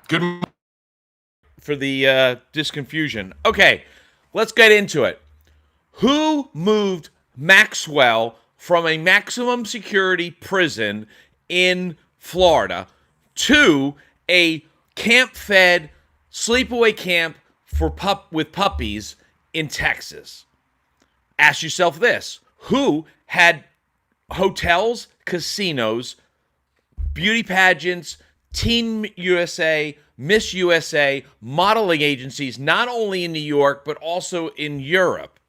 Good for the disconfusion. Okay, let's get into it. Who moved Maxwell from a maximum security prison in Florida to a camp-fed sleepaway camp for with puppies in Texas? Ask yourself this: who had hotels, casinos, beauty pageants, Teen USA, Miss USA, modeling agencies, not only in New York, but also in Europe?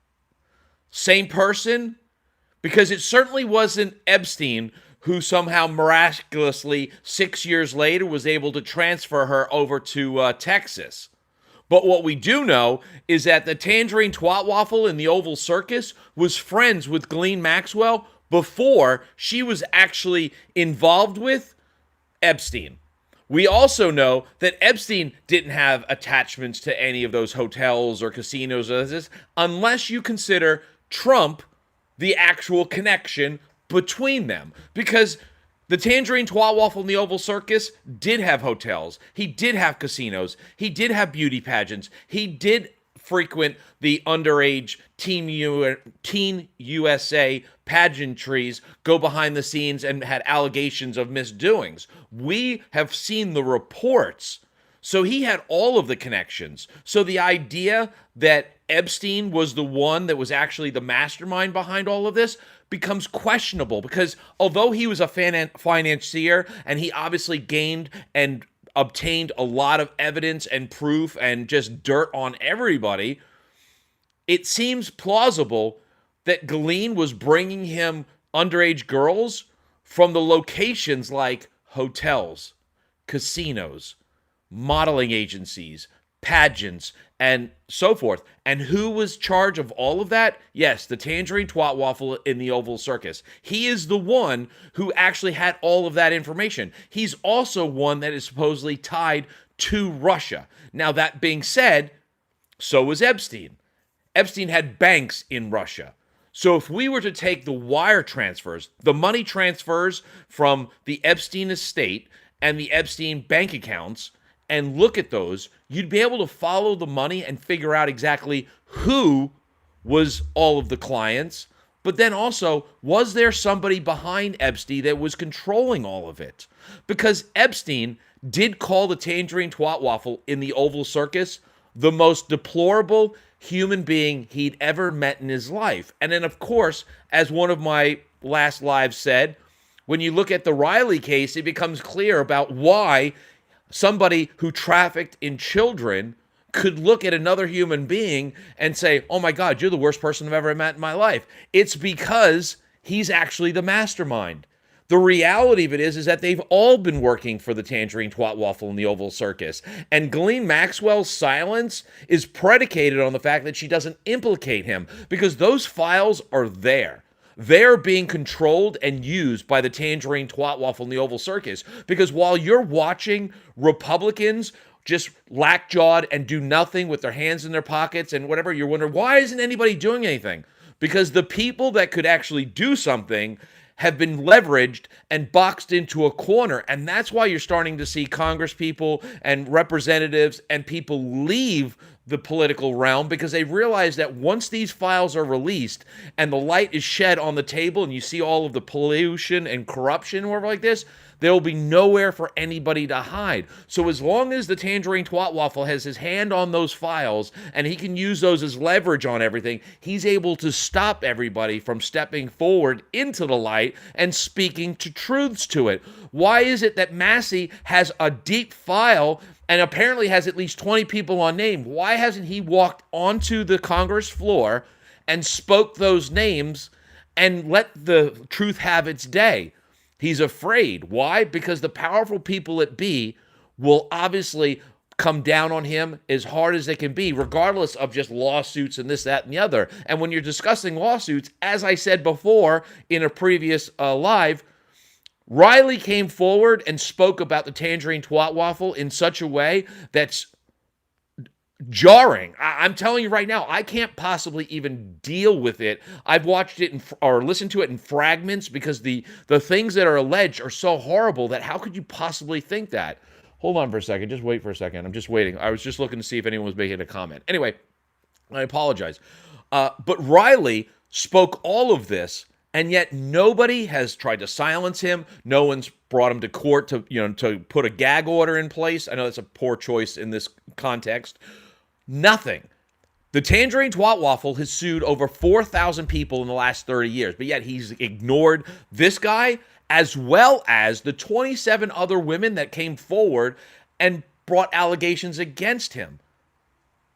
Same person? Because it certainly wasn't Epstein who somehow miraculously 6 years later was able to transfer her over to Texas. But what we do know is that the Tangerine Twat Waffle in the Oval Circus was friends with Ghislaine Maxwell before she was actually involved with Epstein. We also know that Epstein didn't have attachments to any of those hotels or casinos or this, unless you consider Trump the actual connection between them. Because the Tangerine Twat Waffle in the Oval Circus did have hotels. He did have casinos. He did have beauty pageants. He did frequent the underage Teen USA pageantries, go behind the scenes, and had allegations of misdoings. We have seen the reports. So he had all of the connections. So the idea that Epstein was the one that was actually the mastermind behind all of this becomes questionable, because although he was a financier and he obviously gained and obtained a lot of evidence and proof and just dirt on everybody, it seems plausible that Ghislaine was bringing him underage girls from the locations like hotels, casinos, modeling agencies, pageants, and so forth. And who was charged of all of that? Yes, the Tangerine Twat Waffle in the Oval Circus. He is the one who actually had all of that information. He's also one that is supposedly tied to Russia. Now, that being said, so was Epstein. Epstein had banks in Russia. So if we were to take the wire transfers, the money transfers from the Epstein estate and the Epstein bank accounts, and look at those, you'd be able to follow the money and figure out exactly who was all of the clients. But then also, was there somebody behind Epstein that was controlling all of it? Because Epstein did call the Tangerine Twat Waffle in the Oval Circus the most deplorable human being he'd ever met in his life. And then, of course, as one of my last lives said, when you look at the Riley case, it becomes clear about why somebody who trafficked in children could look at another human being and say, oh my God, you're the worst person I've ever met in my life. It's because he's actually the mastermind. The reality of it is that they've all been working for the Tangerine Twat Waffle in the Oval Circus. And Ghislaine Maxwell's silence is predicated on the fact that she doesn't implicate him, because those files are there. They're being controlled and used by the Tangerine Twat Waffle in the Oval Circus. Because while you're watching Republicans just lack-jawed and do nothing with their hands in their pockets and whatever, you're wondering, why isn't anybody doing anything? Because the people that could actually do something have been leveraged and boxed into a corner. And that's why you're starting to see Congress people and representatives and people leave the political realm, because they realize that once these files are released and the light is shed on the table and you see all of the pollution and corruption or like this, there will be nowhere for anybody to hide. So as long as the Tangerine Twat Waffle has his hand on those files and he can use those as leverage on everything, he's able to stop everybody from stepping forward into the light and speaking to truths to it. Why is it that Massey has a deep file and apparently has at least 20 people on name? Why hasn't he walked onto the Congress floor and spoke those names and let the truth have its day? He's afraid. Why? Because the powerful people at B will obviously come down on him as hard as they can be, regardless of just lawsuits and this, that, and the other. And when you're discussing lawsuits, as I said before in a previous live, Riley came forward and spoke about the Tangerine Twat Waffle in such a way that's jarring. I'm telling you right now, I can't possibly even deal with it. I've watched it or listened to it in fragments, because the things that are alleged are so horrible that how could you possibly think that? Hold on for a second. Just wait for a second. I'm just waiting. I was just looking to see if anyone was making a comment. Anyway, I apologize. But Riley spoke all of this, and yet nobody has tried to silence him. No one's brought him to court to put a gag order in place. I know that's a poor choice in this context. Nothing. The Tangerine Twat Waffle has sued over 4,000 people in the last 30 years, but yet he's ignored this guy as well as the 27 other women that came forward and brought allegations against him.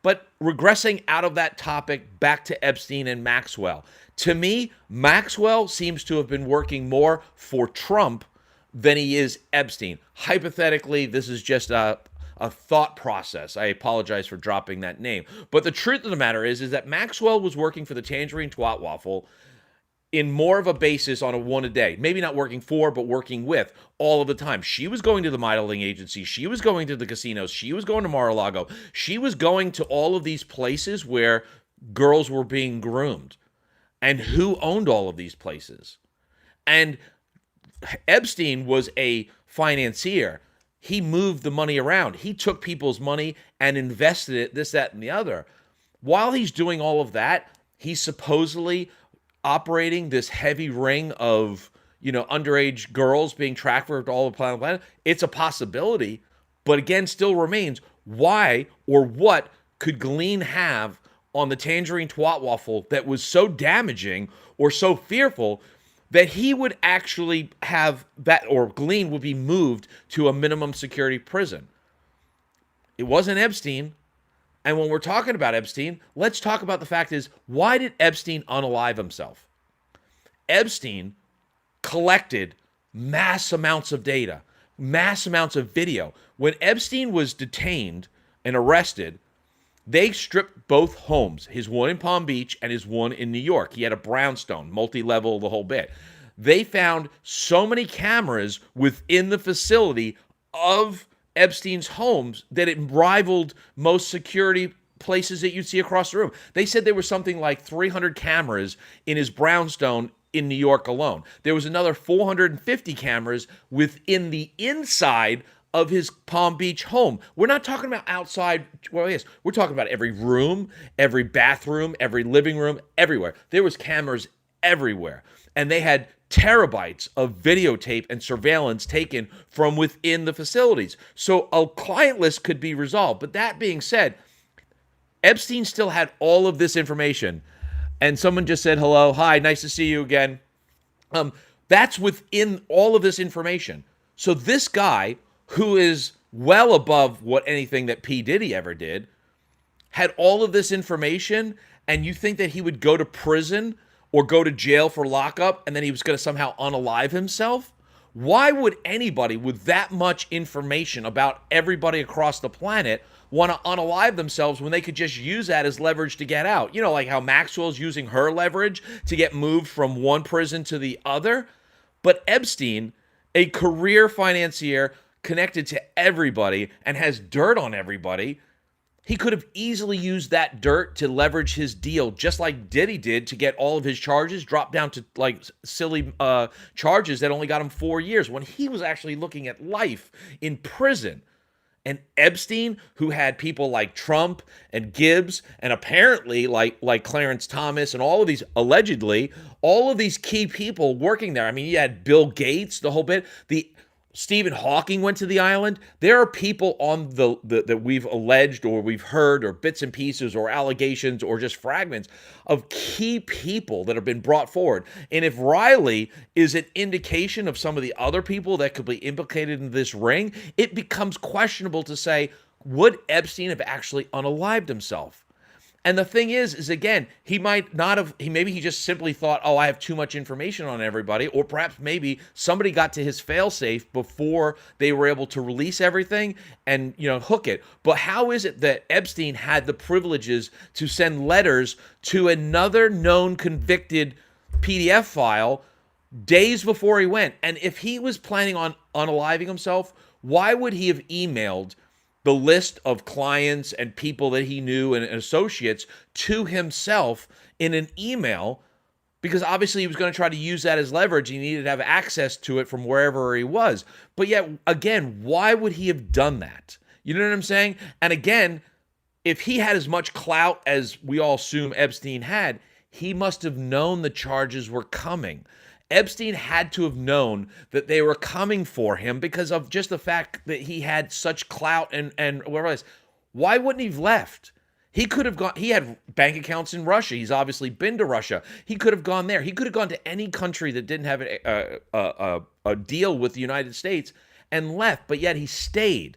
But regressing out of that topic back to Epstein and Maxwell. To me, Maxwell seems to have been working more for Trump than he is Epstein. Hypothetically, this is just a thought process. I apologize for dropping that name. But the truth of the matter is that Maxwell was working for the Tangerine Twat Waffle in more of a basis on a one a day. Maybe not working for, but working with all of the time. She was going to the modeling agency. She was going to the casinos. She was going to Mar-a-Lago. She was going to all of these places where girls were being groomed. And who owned all of these places? And Epstein was a financier. He moved the money around. He took people's money and invested it, this, that, and the other. While he's doing all of that, he's supposedly operating this heavy ring of, underage girls being trafficked for all the planet. It's a possibility, but again, still remains why or what could Ghislaine have on the Tangerine Twat Waffle that was so damaging or so fearful that he would actually have that, or Ghislaine would be moved to a minimum security prison. It wasn't Epstein. And when we're talking about Epstein, let's talk about the fact is, why did Epstein unalive himself? Epstein collected mass amounts of data, mass amounts of video. When Epstein was detained and arrested, they stripped both homes, his one in Palm Beach and his one in New York. He had a brownstone, multi-level, the whole bit. They found so many cameras within the facility of Epstein's homes that it rivaled most security places that you'd see across the room. They said there was something like 300 cameras in his brownstone in New York alone. There was another 450 cameras within the inside of his Palm Beach home. We're not talking about outside. Well, yes, we're talking about every room, every bathroom, every living room, everywhere. There was cameras everywhere. And they had terabytes of videotape and surveillance taken from within the facilities. So a client list could be resolved. But that being said, Epstein still had all of this information. And someone just said, hello, hi, nice to see you again. That's within all of this information. So this guy, who is well above what anything that P. Diddy ever did, had all of this information, and you think that he would go to prison or go to jail for lockup and then he was going to somehow unalive himself? Why would anybody with that much information about everybody across the planet want to unalive themselves when they could just use that as leverage to get out? You know, like how Maxwell's using her leverage to get moved from one prison to the other. But Epstein, a career financier connected to everybody and has dirt on everybody, he could have easily used that dirt to leverage his deal, just like Diddy did, to get all of his charges dropped down to like silly charges that only got him 4 years when he was actually looking at life in prison. And Epstein, who had people like Trump and Gibbs and apparently like Clarence Thomas and all of these, allegedly, all of these key people working there. I mean, you had Bill Gates, the whole bit. Stephen Hawking went to the island. There are people on that we've alleged or we've heard or bits and pieces or allegations or just fragments of key people that have been brought forward. And if Riley is an indication of some of the other people that could be implicated in this ring, it becomes questionable to say, would Epstein have actually unalived himself? And the thing is again, he might not have, maybe he just simply thought, oh, I have too much information on everybody, or perhaps maybe somebody got to his failsafe before they were able to release everything and, hook it. But how is it that Epstein had the privileges to send letters to another known convicted PDF file days before he went? And if he was planning on unaliving himself, why would he have emailed the list of clients and people that he knew and associates to himself in an email because obviously he was going to try to use that as leverage. He needed to have access to it from wherever he was. But yet, again, why would he have done that? You know what I'm saying? And again, if he had as much clout as we all assume Epstein had, he must have known the charges were coming. Epstein had to have known that they were coming for him because of just the fact that he had such clout and whatever else. Why wouldn't he have left? He could have gone. He had bank accounts in Russia. He's obviously been to Russia. He could have gone there. He could have gone to any country that didn't have a deal with the United States and left, but yet he stayed.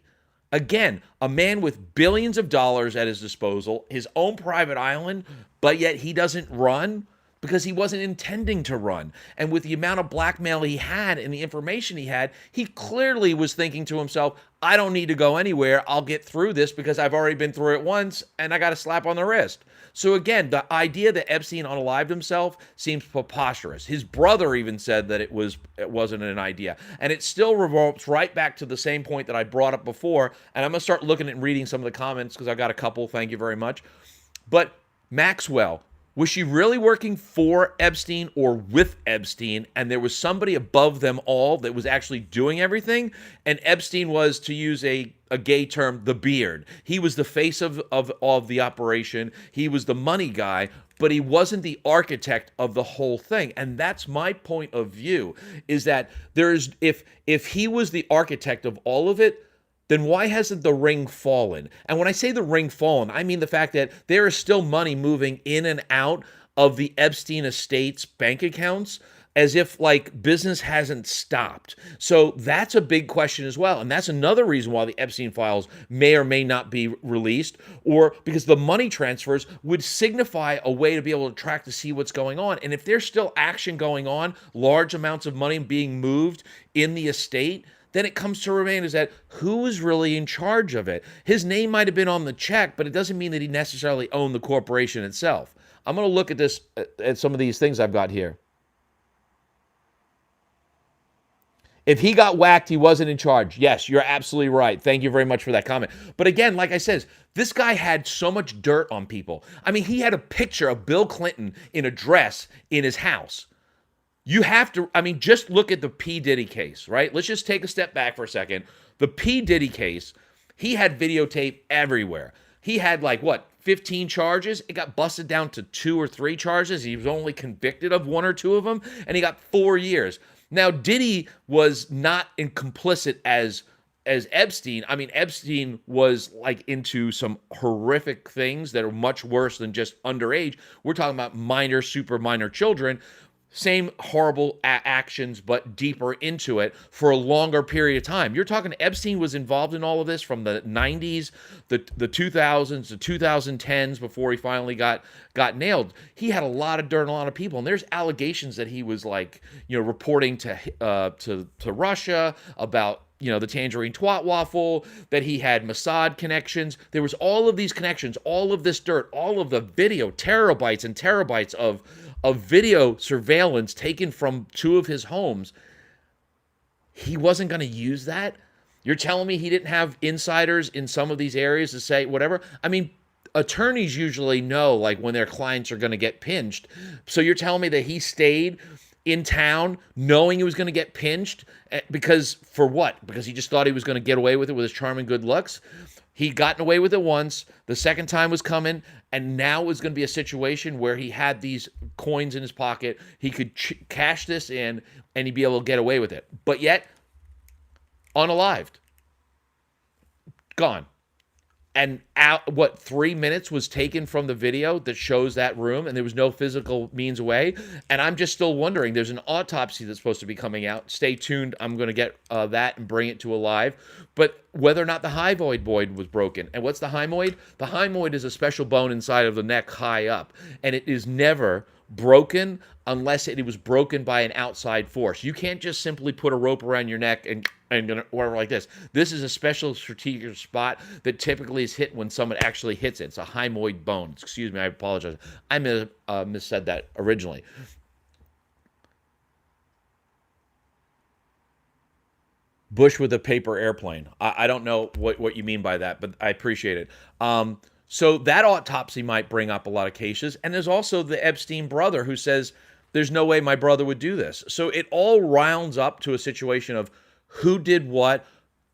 Again, a man with billions of dollars at his disposal, his own private island, but yet he doesn't run because he wasn't intending to run. And with the amount of blackmail he had and the information he had, he clearly was thinking to himself, I don't need to go anywhere. I'll get through this because I've already been through it once and I got a slap on the wrist. So again, the idea that Epstein unalived himself seems preposterous. His brother even said that it wasn't an idea. And it still revolves right back to the same point that I brought up before. And I'm going to start looking and reading some of the comments because I've got a couple. Thank you very much. But Maxwell, was she really working for Epstein or with Epstein, and there was somebody above them all that was actually doing everything? And Epstein was, to use a gay term, the beard. He was the face of the operation. He was the money guy, but he wasn't the architect of the whole thing. And that's my point of view, is that if he was the architect of all of it, then why hasn't the ring fallen? And when I say the ring fallen, I mean the fact that there is still money moving in and out of the Epstein estate's bank accounts as if like business hasn't stopped. So that's a big question as well. And that's another reason why the Epstein files may or may not be released, or because the money transfers would signify a way to be able to track to see what's going on. And if there's still action going on, large amounts of money being moved in the estate, then it comes to remain is that who is really in charge of it? His name might have been on the check, but it doesn't mean that he necessarily owned the corporation itself. I'm going to look at this, at some of these things I've got here. If he got whacked, he wasn't in charge. Yes, you're absolutely right. Thank you very much for that comment. But again, like I said, this guy had so much dirt on people. I mean, he had a picture of Bill Clinton in a dress in his house. You have to, I mean, just look at the P. Diddy case, right? Let's just take a step back for a second. The P. Diddy case, he had videotape everywhere. He had like, what, 15 charges? It got busted down to 2 or 3 charges. He was only convicted of 1 or 2 of them, and he got 4 years. Now, Diddy was not complicit as Epstein. I mean, Epstein was like into some horrific things that are much worse than just underage. We're talking about minor, super minor children. Same horrible actions, but deeper into it for a longer period of time. You're talking Epstein was involved in all of this from the 90s, the 2000s, the 2010s before he finally got nailed. He had a lot of dirt on a lot of people, and there's allegations that he was like, reporting to Russia about, the Tangerine Twat Waffle, that he had Mossad connections. There was all of these connections, all of this dirt, all of the video, terabytes and terabytes of video surveillance taken from 2 of his homes. He wasn't going to use that? You're telling me he didn't have insiders in some of these areas to say whatever? I mean, attorneys usually know like when their clients are going to get pinched. So you're telling me that he stayed in town knowing he was going to get pinched because for what? Because he just thought he was going to get away with it with his charming good looks? He'd gotten away with it once. The second time was coming, and now it was going to be a situation where he had these coins in his pocket. He could cash this in, and he'd be able to get away with it. But yet, unalived. Gone. And 3 minutes was taken from the video that shows that room, and there was no physical means away. And I'm just still wondering, there's an autopsy that's supposed to be coming out. Stay tuned. I'm going to get that and bring it to a live. But whether or not the hymoid was broken. And what's the hymoid? The hymoid is a special bone inside of the neck high up. And it is never broken unless it was broken by an outside force. You can't just simply put a rope around your neck and whatever like this. This is a special strategic spot that typically is hit when someone actually hits it. It's a hymoid bone. Excuse me, I apologize. I missaid that originally. Bush with a paper airplane. I don't know what you mean by that, but I appreciate it. So that autopsy might bring up a lot of cases. And there's also the Epstein brother who says there's no way my brother would do this. So it all rounds up to a situation of who did what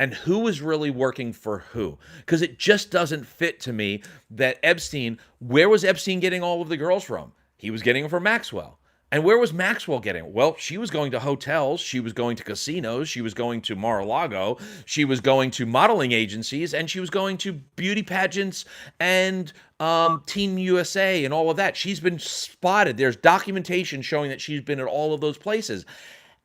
and who was really working for who. Because it just doesn't fit to me that Epstein, where was Epstein getting all of the girls from? He was getting them from Maxwell. And where was Maxwell getting? Well, she was going to hotels, she was going to casinos, she was going to Mar-a-Lago, she was going to modeling agencies, and she was going to beauty pageants and Team USA and all of that. She's been spotted. There's documentation showing that she's been at all of those places.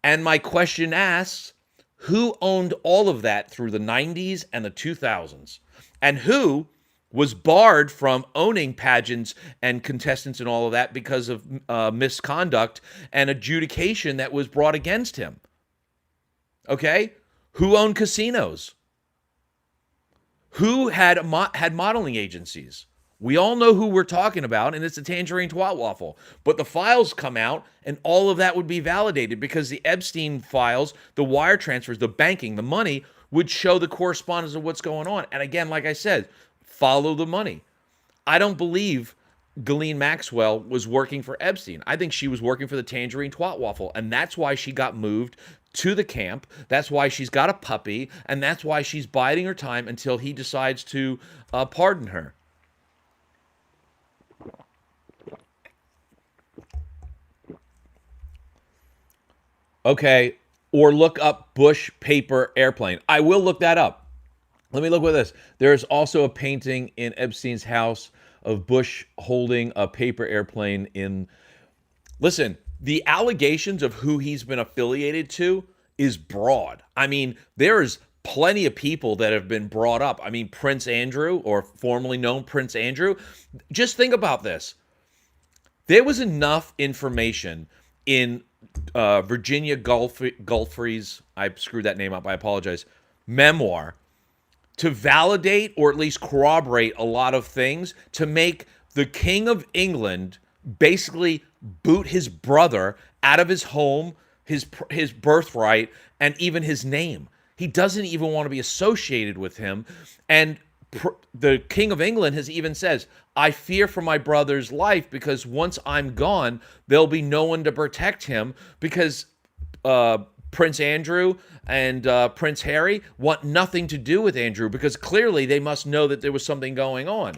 And my question asks, who owned all of that through the 90s and the 2000s? And who was barred from owning pageants and contestants and all of that because of misconduct and adjudication that was brought against him? Okay? Who owned casinos? Who had modeling agencies? We all know who we're talking about, and it's the Tangerine Twat Waffle. But the files come out, and all of that would be validated because the Epstein files, the wire transfers, the banking, the money would show the correspondence of what's going on. And again, like I said, follow the money. I don't believe Ghislaine Maxwell was working for Epstein. I think she was working for the Tangerine Twat Waffle, and that's why she got moved to the camp. That's why she's got a puppy, and that's why she's biding her time until he decides to pardon her. Okay, or look up Bush paper airplane. I will look that up. Let me look with this. There is also a painting in Epstein's house of Bush holding a paper airplane in... Listen, the allegations of who he's been affiliated to is broad. I mean, there's plenty of people that have been brought up. I mean, Prince Andrew, or formerly known Prince Andrew. Just think about this. There was enough information in Virginia Gulfrey's, I screwed that name up, I apologize, memoir, to validate or at least corroborate a lot of things to make the King of England basically boot his brother out of his home, his birthright, and even his name. He doesn't even want to be associated with him. And the King of England has even says, I fear for my brother's life because once I'm gone, there'll be no one to protect him because Prince Andrew and Prince Harry want nothing to do with Andrew because clearly they must know that there was something going on.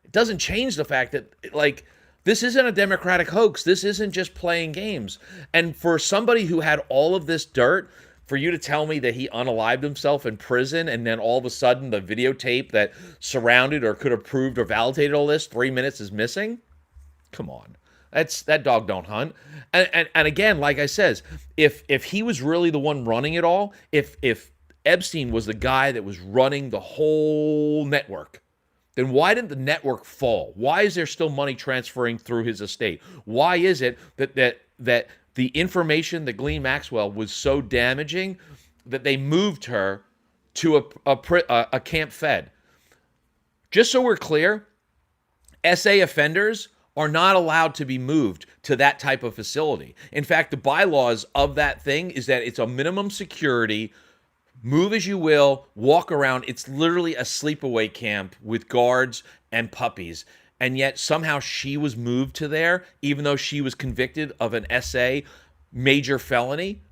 It doesn't change the fact that, like, this isn't a Democratic hoax. This isn't just playing games. And for somebody who had all of this dirt, for you to tell me that he unalived himself in prison and then all of a sudden the videotape that surrounded or could have proved or validated all this 3 minutes is missing? Come on. That dog don't hunt. And again, like I says, if he was really the one running it all, if Epstein was the guy that was running the whole network, then why didn't the network fall? Why is there still money transferring through his estate? Why is it that the information that Ghislaine Maxwell was so damaging that they moved her to a Camp Fed? Just so we're clear, SA offenders are not allowed to be moved to that type of facility. In fact, the bylaws of that thing is that it's a minimum security, move as you will, walk around. It's literally a sleepaway camp with guards and puppies. And yet somehow she was moved to there, even though she was convicted of an SA major felony.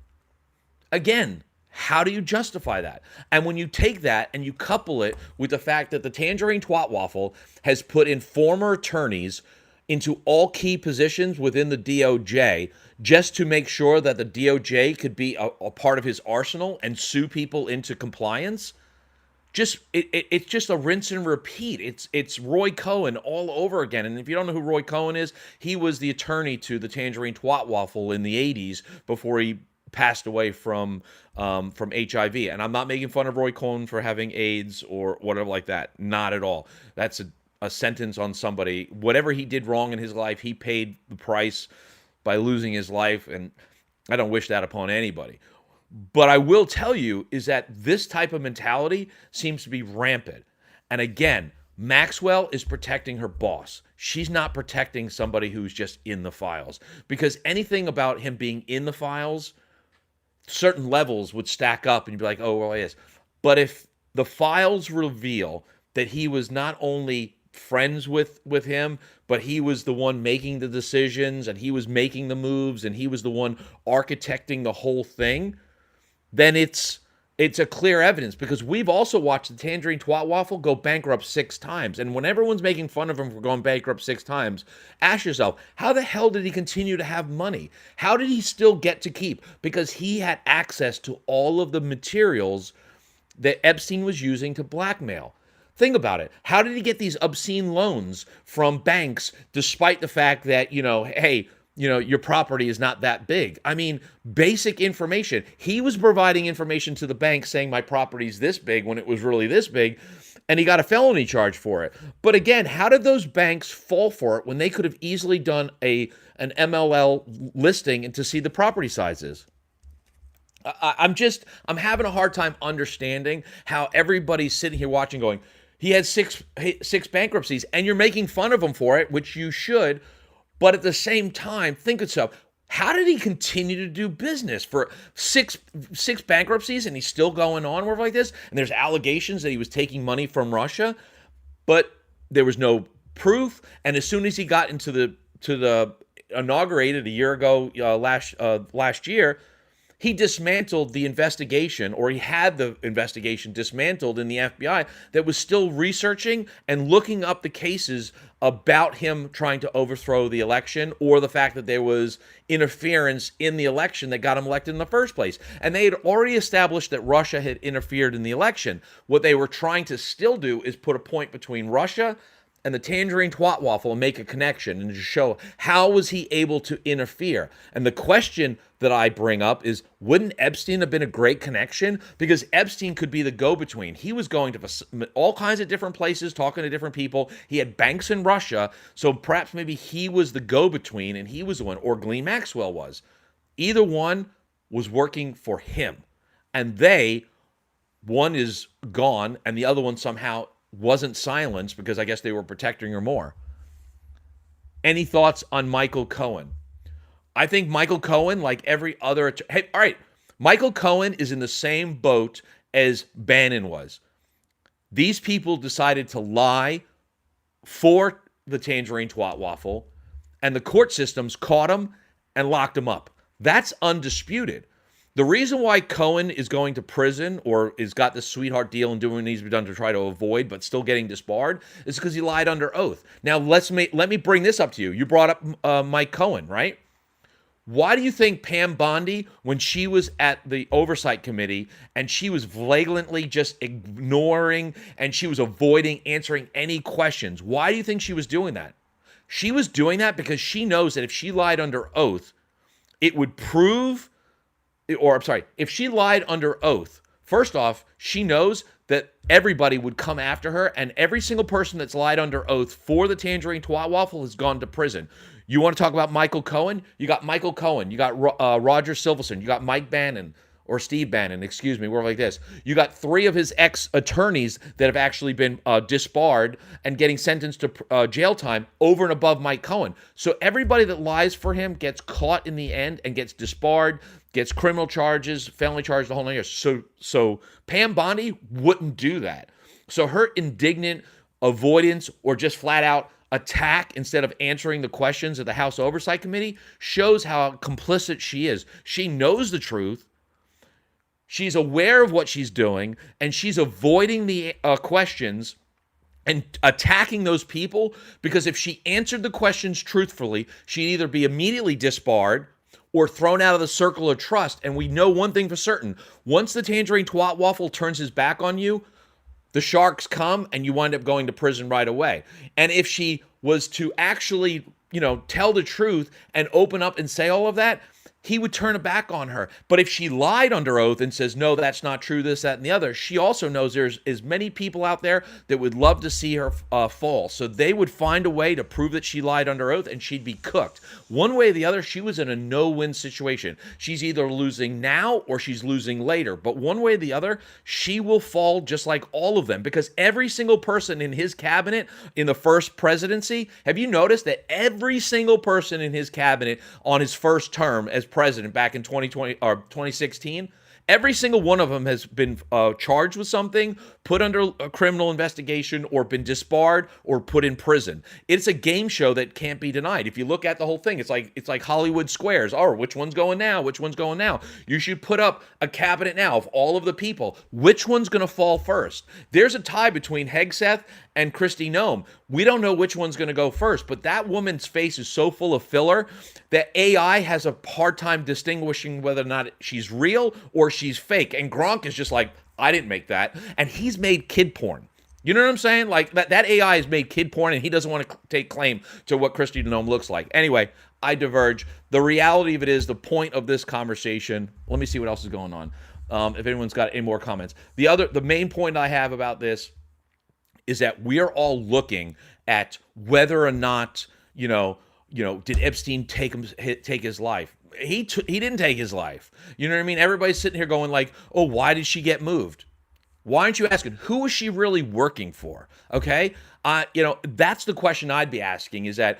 Again, how do you justify that? And when you take that and you couple it with the fact that the Tangerine Twat Waffle has put in former attorneys into all key positions within the DOJ just to make sure that the DOJ could be a part of his arsenal and sue people into compliance, it's just a rinse and repeat. It's Roy Cohen all over again. And if you don't know who Roy Cohen is, he was the attorney to the Tangerine Twat Waffle in the 80s before he passed away from HIV. And I'm not making fun of Roy Cohen for having AIDS or whatever like that. Not at all. That's a sentence on somebody. Whatever he did wrong in his life, he paid the price by losing his life. And I don't wish that upon anybody. But I will tell you is that this type of mentality seems to be rampant. And again, Maxwell is protecting her boss. She's not protecting somebody who's just in the files. Because anything about him being in the files, certain levels would stack up and you'd be like, oh, well, he is. But if the files reveal that he was not only friends with him, but he was the one making the decisions and he was making the moves and he was the one architecting the whole thing, then it's a clear evidence, because we've also watched the Tangerine Twat Waffle go bankrupt 6 times. And when everyone's making fun of him for going bankrupt 6 times, ask yourself, how the hell did he continue to have money? How did he still get to keep? Because he had access to all of the materials that Epstein was using to blackmail. Think about it. How did he get these obscene loans from banks despite the fact that, hey, your property is not that big? I mean, basic information. He was providing information to the bank saying my property's this big when it was really this big, and he got a felony charge for it. But again, how did those banks fall for it when they could have easily done an MLL listing and to see the property sizes? I'm having a hard time understanding how everybody's sitting here watching going, he had six bankruptcies, and you're making fun of him for it, which you should. But at the same time, think of yourself, how did he continue to do business for six bankruptcies and he's still going on with like this? And there's allegations that he was taking money from Russia, but there was no proof. And as soon as he got into the inaugurated a year ago, last year, he dismantled the investigation, or he had the investigation dismantled in the FBI that was still researching and looking up the cases about him trying to overthrow the election, or the fact that there was interference in the election that got him elected in the first place. And they had already established that Russia had interfered in the election. What they were trying to still do is put a point between Russia and the Tangerine Twat Waffle and make a connection and just show how was he able to interfere. And the question that I bring up is, wouldn't Epstein have been a great connection? Because Epstein could be the go-between. He was going to all kinds of different places, talking to different people. He had banks in Russia, so perhaps maybe he was the go-between and he was the one, or Ghislaine Maxwell was. Either one was working for him. And one is gone and the other one somehow wasn't silenced because I guess they were protecting her more. Any thoughts on Michael Cohen? I think Michael Cohen, like every other... Hey, all right, Michael Cohen is in the same boat as Bannon was. These people decided to lie for the Tangerine Twat Waffle, and the court systems caught him and locked him up. That's undisputed. The reason why Cohen is going to prison, or has got this sweetheart deal and doing what needs to be done to try to avoid but still getting disbarred, is because he lied under oath. Now, let me bring this up to you. You brought up Mike Cohen, right? Why do you think Pam Bondi, when she was at the oversight committee and she was flagrantly just ignoring and she was avoiding answering any questions, why do you think she was doing that? She was doing that because she knows that if she lied under oath, it would prove... if she lied under oath, first off, she knows that everybody would come after her, and every single person that's lied under oath for the Tangerine Twat Waffle has gone to prison. You want to talk about Michael Cohen? You got Michael Cohen. You got Roger Silverson. You got Mike Bannon, or Steve Bannon, excuse me, we're like this. You got 3 of his ex-attorneys that have actually been disbarred and getting sentenced to jail time over and above Mike Cohen. So everybody that lies for him gets caught in the end and gets disbarred, gets criminal charges, felony charges, the whole 9 years. So Pam Bondi wouldn't do that. So her indignant avoidance or just flat out attack instead of answering the questions of the House Oversight Committee shows how complicit she is. She knows the truth. She's aware of what she's doing, and she's avoiding the questions and attacking those people, because if she answered the questions truthfully, she'd either be immediately disbarred or thrown out of the circle of trust. And we know one thing for certain. Once the Tangerine Twat Waffle turns his back on you, the sharks come and you wind up going to prison right away. And if she was to actually, tell the truth and open up and say all of that, he would turn it back on her. But if she lied under oath and says, no, that's not true, this, that, and the other, she also knows there's as many people out there that would love to see her fall. So they would find a way to prove that she lied under oath, and she'd be cooked. One way or the other, she was in a no-win situation. She's either losing now or she's losing later. But one way or the other, she will fall just like all of them, because every single person in his cabinet in the first presidency, have you noticed that every single person in his cabinet on his first term as president back in 2020 or 2016, Every single one of them has been charged with something, put under a criminal investigation, or been disbarred or put in prison. It's a game show that can't be denied. If you look at the whole thing, it's like Hollywood squares. Oh, which one's going now? Which one's going now? You should put up a cabinet now of all of the people. Which one's going to fall first? There's a tie between Hegseth and Kristi Noem. We don't know which one's going to go first, but that woman's face is so full of filler that AI has a hard time distinguishing whether or not she's real or she's fake. And Gronk is just like, I didn't make that. And he's made kid porn. You know what I'm saying? Like that AI has made kid porn, and he doesn't want to take claim to what Kristi Noem looks like. Anyway, I diverge. The reality of it is the point of this conversation. Let me see what else is going on. If anyone's got any more comments. The main point I have about this is that we are all looking at whether or not, did Epstein take his life? He didn't take his life. You know what I mean? Everybody's sitting here going like, oh, why did she get moved? Why aren't you asking, who is she really working for? Okay? That's the question I'd be asking, is that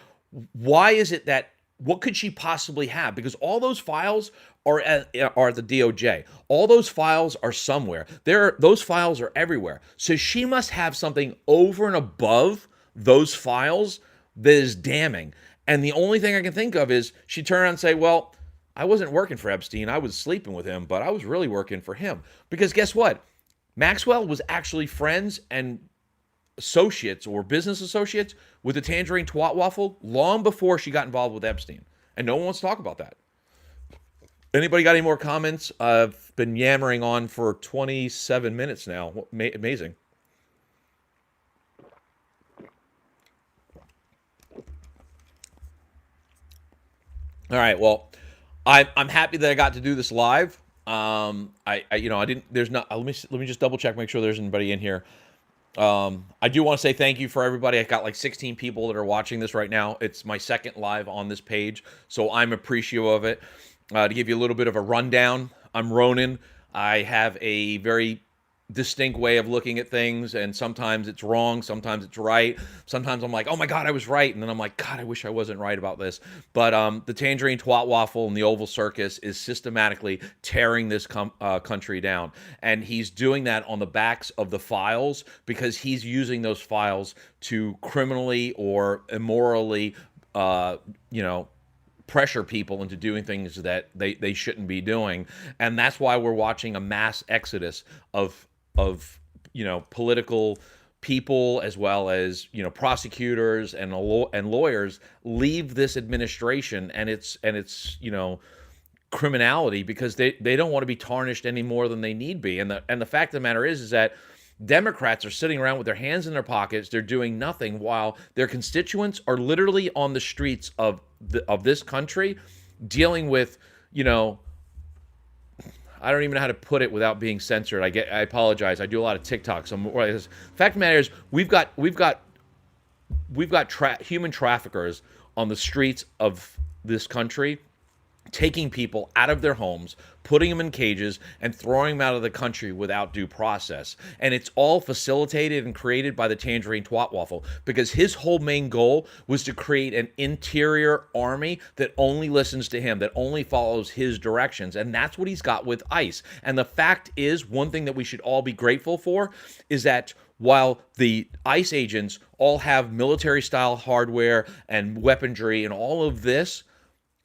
why is it that, what could she possibly have? Because all those files are at the DOJ. All those files are somewhere. Those files are everywhere. So she must have something over and above those files that is damning. And the only thing I can think of is she turned around and say, well, I wasn't working for Epstein. I was sleeping with him, but I was really working for him. Because guess what? Maxwell was actually friends and associates or business associates with the Tangerine Twat Waffle long before she got involved with Epstein. And no one wants to talk about that. Anybody got any more comments? I've been yammering on for 27 minutes now. Amazing. All right. Well, I'm happy that I got to do this live. I didn't. There's not. Let me just double check, make sure there's anybody in here. I do want to say thank you for everybody. I got like 16 people that are watching this right now. It's my second live on this page, so I'm appreciative of it. To give you a little bit of a rundown, I'm Ronin. I have a very distinct way of looking at things, and sometimes it's wrong, sometimes it's right. Sometimes I'm like, oh my God, I was right, and then I'm like, God, I wish I wasn't right about this. But the Tangerine Twat Waffle and the Oval Circus is systematically tearing this country down, and he's doing that on the backs of the files because he's using those files to criminally or immorally, pressure people into doing things that they shouldn't be doing. And that's why we're watching a mass exodus of political people, as well as prosecutors and lawyers, leave this administration and its criminality, because they don't want to be tarnished any more than they need be. And the fact of the matter is that Democrats are sitting around with their hands in their pockets. They're doing nothing while their constituents are literally on the streets of this country dealing with, I don't even know how to put it without being censored. I apologize. I do a lot of TikToks. The fact of the matter is, we've got human traffickers on the streets of this country, taking people out of their homes, putting them in cages, and throwing them out of the country without due process. And it's all facilitated and created by the Tangerine Twat Waffle, because his whole main goal was to create an interior army that only listens to him, that only follows his directions. And that's what he's got with ICE. And the fact is, one thing that we should all be grateful for is that while the ICE agents all have military-style hardware and weaponry and all of this,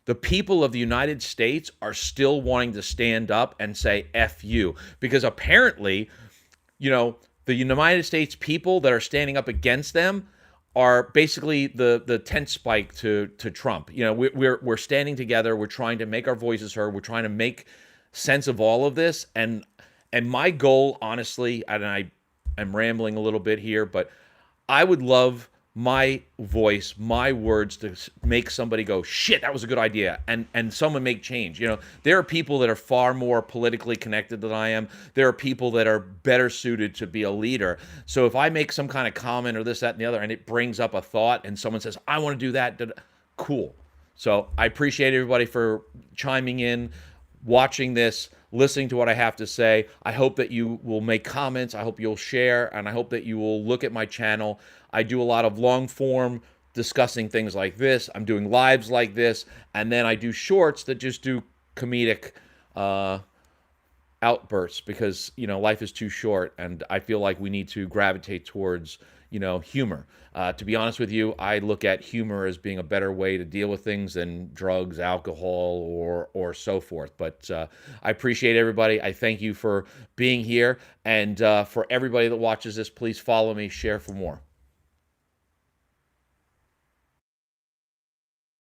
the people of the United States are still wanting to stand up and say F you, because apparently, the United States people that are standing up against them are basically the tent spike to Trump. We're standing together. We're trying to make our voices heard. We're trying to make sense of all of this. And my goal, honestly, and I'm rambling a little bit here, but I would love my voice, my words to make somebody go, shit, that was a good idea, and someone make change. There are people that are far more politically connected than I am. There are people that are better suited to be a leader. So if I make some kind of comment or this, that, and the other, and it brings up a thought, and someone says, I want to do that, cool. So I appreciate everybody for chiming in, watching this, listening to what I have to say. I hope that you will make comments. I hope you'll share, and I hope that you will look at my channel. I do a lot of long form discussing things like this. I'm doing lives like this, and then I do shorts that just do comedic outbursts because life is too short, and I feel like we need to gravitate towards humor. To be honest with you, I look at humor as being a better way to deal with things than drugs, alcohol, or so forth. But I appreciate everybody. I thank you for being here, and for everybody that watches this, please follow me, share for more.